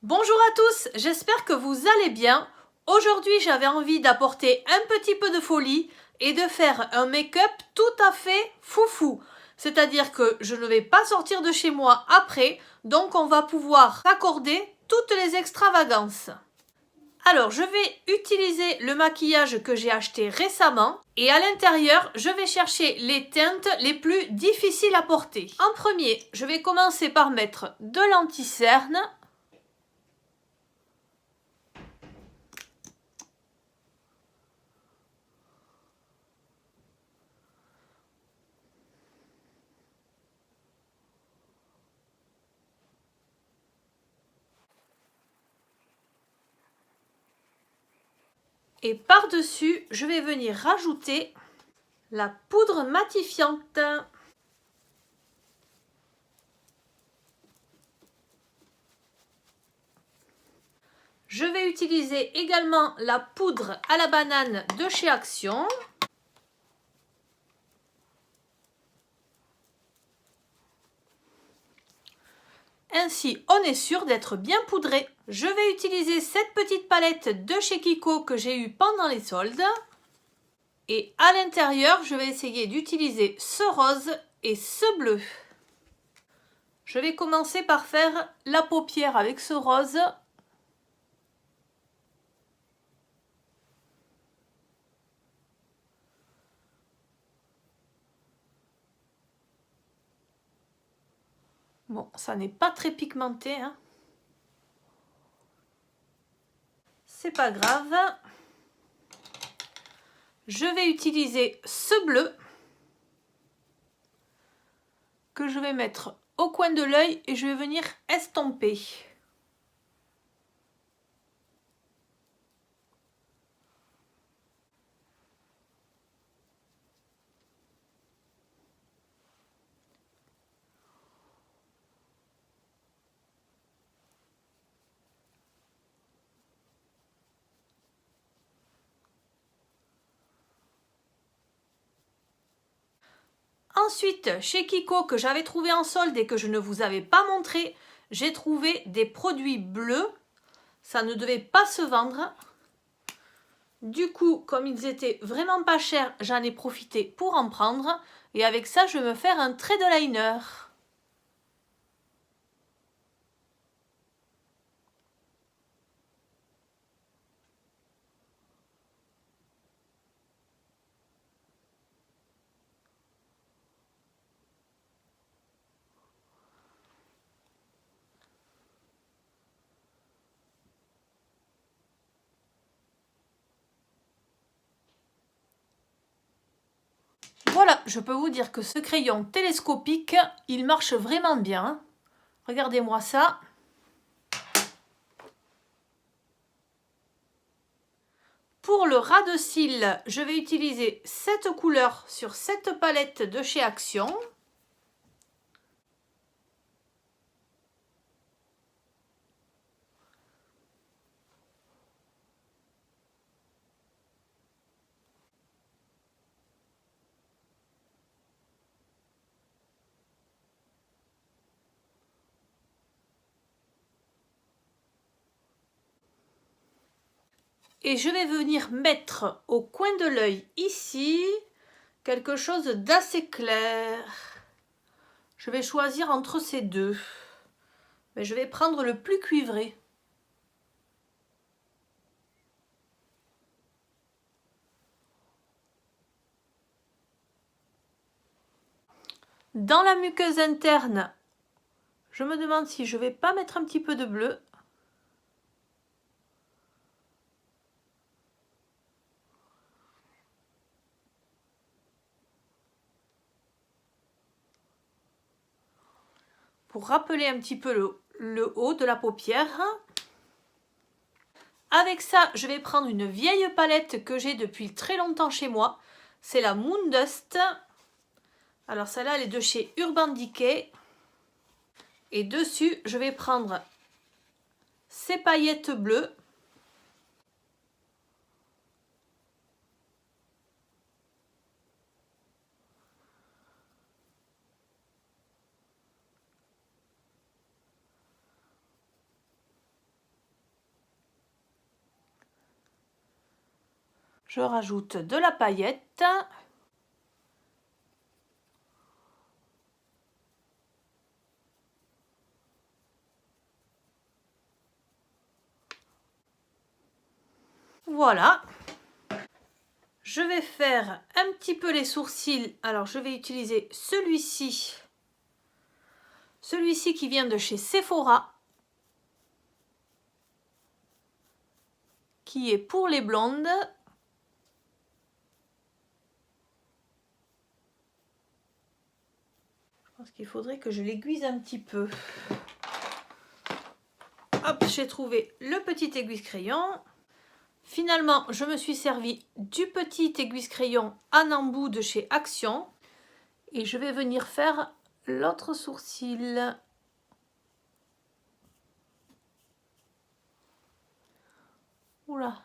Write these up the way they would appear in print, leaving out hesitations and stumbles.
Bonjour à tous, j'espère que vous allez bien. Aujourd'hui, j'avais envie d'apporter un petit peu de folie et de faire un make-up tout à fait foufou. C'est-à-dire que je ne vais pas sortir de chez moi après, donc on va pouvoir accorder toutes les extravagances. Alors, je vais utiliser le maquillage que j'ai acheté récemment et à l'intérieur, je vais chercher les teintes les plus difficiles à porter. En premier, je vais commencer par mettre de l'anti-cerne. Et par-dessus, je vais venir rajouter la poudre matifiante. Je vais utiliser également la poudre à la banane de chez Action. Ainsi, on est sûr d'être bien poudré. Je vais utiliser cette petite palette de chez Kiko que j'ai eue pendant les soldes. Et à l'intérieur, je vais essayer d'utiliser ce rose et ce bleu. Je vais commencer par faire la paupière avec ce rose. Bon, ça n'est pas très pigmenté, hein. C'est pas grave. Je vais utiliser ce bleu que je vais mettre au coin de l'œil et je vais venir estomper. Ensuite, chez Kiko, que j'avais trouvé en solde et que je ne vous avais pas montré, j'ai trouvé des produits bleus. Ça ne devait pas se vendre. Du coup, comme ils étaient vraiment pas chers, j'en ai profité pour en prendre. Et avec ça, je vais me faire un trait de liner. Voilà, je peux vous dire que ce crayon télescopique, il marche vraiment bien. Regardez-moi ça. Pour le ras de cils, je vais utiliser cette couleur sur cette palette de chez Action. Et je vais venir mettre au coin de l'œil ici quelque chose d'assez clair. Je vais choisir entre ces deux. Mais je vais prendre le plus cuivré. Dans la muqueuse interne, je me demande si je ne vais pas mettre un petit peu de bleu. Pour rappeler un petit peu le haut de la paupière. Avec ça, je vais prendre une vieille palette que j'ai depuis très longtemps chez moi. C'est la Moon Dust. Alors celle-là, elle est de chez Urban Decay. Et dessus, je vais prendre ces paillettes bleues. Je rajoute de la paillette. Voilà. Je vais faire un petit peu les sourcils. Alors, je vais utiliser celui-ci. Celui-ci qui vient de chez Sephora. Qui est pour les blondes. Je pense qu'il faudrait que je l'aiguise un petit peu. Hop, j'ai trouvé le petit aiguise-crayon. Finalement, je me suis servi du petit aiguise-crayon en embout de chez Action. Et je vais venir faire l'autre sourcil. Oula.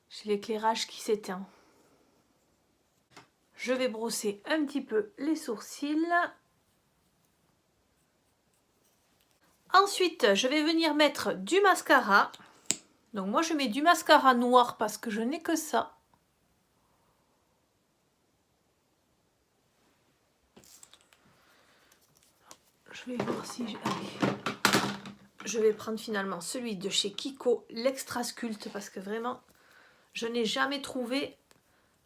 J'ai l'éclairage qui s'éteint. Je vais brosser un petit peu les sourcils. Ensuite, je vais venir mettre du mascara. Donc moi, je mets du mascara noir parce que je n'ai que ça. Je vais voir si j'ai... Je vais prendre finalement celui de chez Kiko, l'Extra Sculpt, parce que vraiment, je n'ai jamais trouvé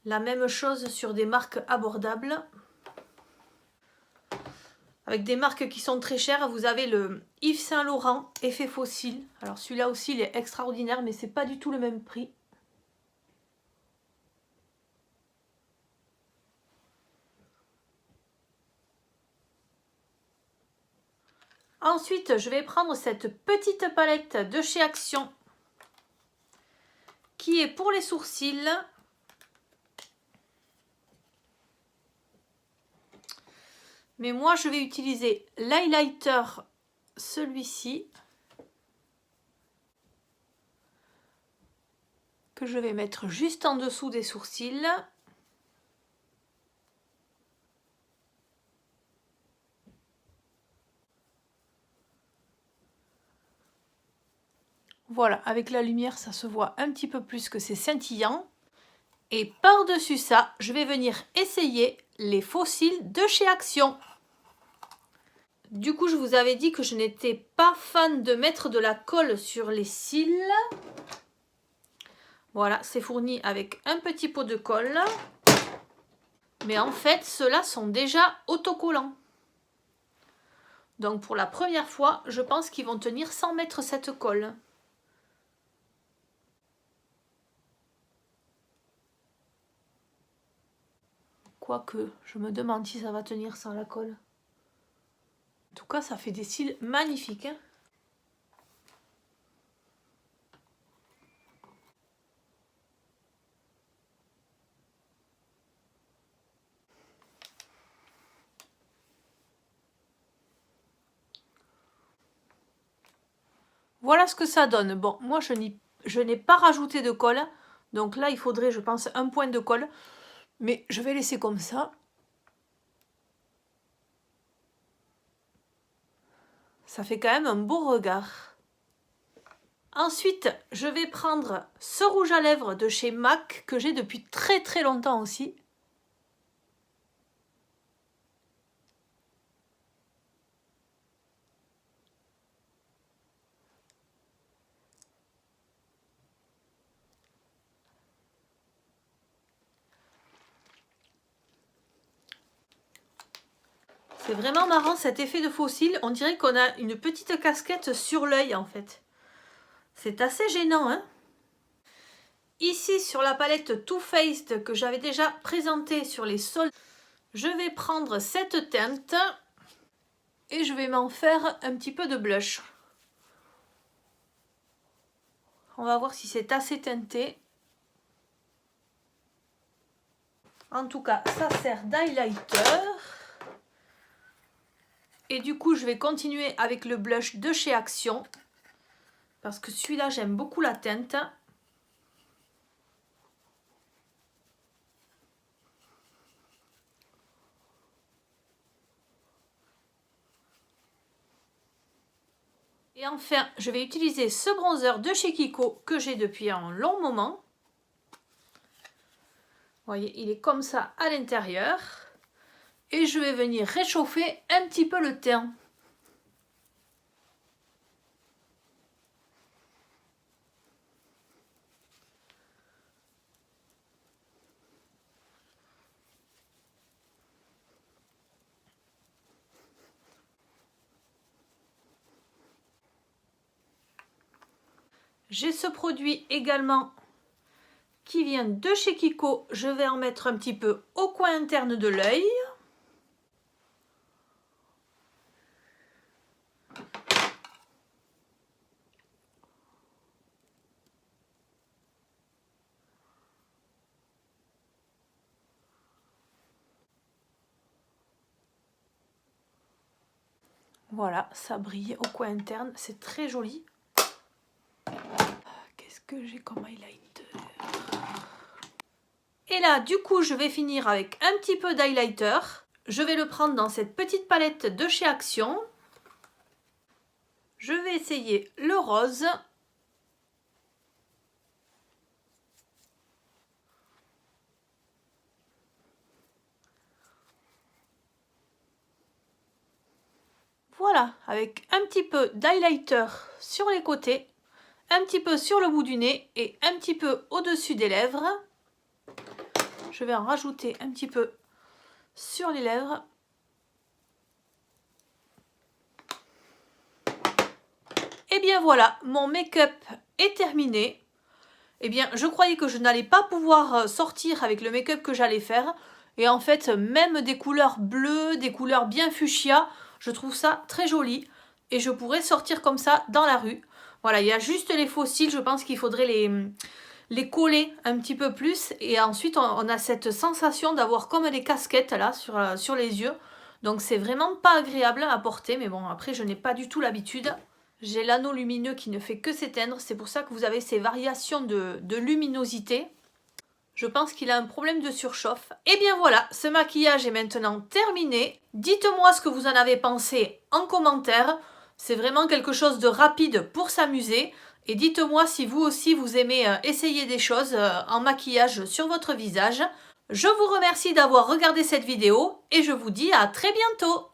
la même chose sur des marques abordables. Avec des marques qui sont très chères, vous avez le Yves Saint Laurent effet fossile. Alors celui-là aussi, il est extraordinaire, mais c'est pas du tout le même prix. Ensuite, je vais prendre cette petite palette de chez Action qui est pour les sourcils. Mais moi, je vais utiliser l'highlighter, celui-ci, que je vais mettre juste en dessous des sourcils. Voilà, avec la lumière, ça se voit un petit peu plus que c'est scintillant. Et par-dessus ça, je vais venir essayer les faux cils de chez Action. Du coup, je vous avais dit que je n'étais pas fan de mettre de la colle sur les cils. Voilà, c'est fourni avec un petit pot de colle. Mais en fait, ceux-là sont déjà autocollants. Donc pour la première fois, je pense qu'ils vont tenir sans mettre cette colle. Quoique, je me demande si ça va tenir sans la colle. En tout cas, ça fait des cils magnifiques, hein. Voilà ce que ça donne. Bon, moi, je n'ai pas rajouté de colle. Donc là, il faudrait, je pense, un point de colle. Mais je vais laisser comme ça. Ça fait quand même un beau regard. Ensuite, je vais prendre ce rouge à lèvres de chez MAC que j'ai depuis très très longtemps aussi. C'est vraiment marrant cet effet de faux cils. On dirait qu'on a une petite casquette sur l'œil en fait. C'est assez gênant, hein. Ici, sur la palette Too Faced que j'avais déjà présentée sur les soldes, je vais prendre cette teinte et je vais m'en faire un petit peu de blush. On va voir si c'est assez teinté. En tout cas, ça sert d'highlighter. Et du coup, je vais continuer avec le blush de chez Action. Parce que celui-là, j'aime beaucoup la teinte. Et enfin, je vais utiliser ce bronzer de chez Kiko que j'ai depuis un long moment. Vous voyez, il est comme ça à l'intérieur. Et je vais venir réchauffer un petit peu le teint. J'ai ce produit également qui vient de chez Kiko. Je vais en mettre un petit peu au coin interne de l'œil. Voilà, ça brille au coin interne, c'est très joli. Qu'est-ce que j'ai comme highlighter? Et là, du coup, je vais finir avec un petit peu d'highlighter. Je vais le prendre dans cette petite palette de chez Action. Je vais essayer le rose. Voilà, avec un petit peu d'highlighter sur les côtés, un petit peu sur le bout du nez et un petit peu au-dessus des lèvres. Je vais en rajouter un petit peu sur les lèvres. Et bien voilà, mon make-up est terminé. Eh bien, je croyais que je n'allais pas pouvoir sortir avec le make-up que j'allais faire. Et en fait, même des couleurs bleues, des couleurs bien fuchsia, je trouve ça très joli. Et je pourrais sortir comme ça dans la rue. Voilà, il y a juste les faux cils, je pense qu'il faudrait les coller un petit peu plus. Et ensuite, on a cette sensation d'avoir comme des casquettes là sur les yeux. Donc c'est vraiment pas agréable à porter. Mais bon, après, je n'ai pas du tout l'habitude. J'ai l'anneau lumineux qui ne fait que s'éteindre, c'est pour ça que vous avez ces variations de luminosité. Je pense qu'il a un problème de surchauffe. Et bien voilà, ce maquillage est maintenant terminé. Dites-moi ce que vous en avez pensé en commentaire. C'est vraiment quelque chose de rapide pour s'amuser. Et dites-moi si vous aussi vous aimez essayer des choses en maquillage sur votre visage. Je vous remercie d'avoir regardé cette vidéo et je vous dis à très bientôt.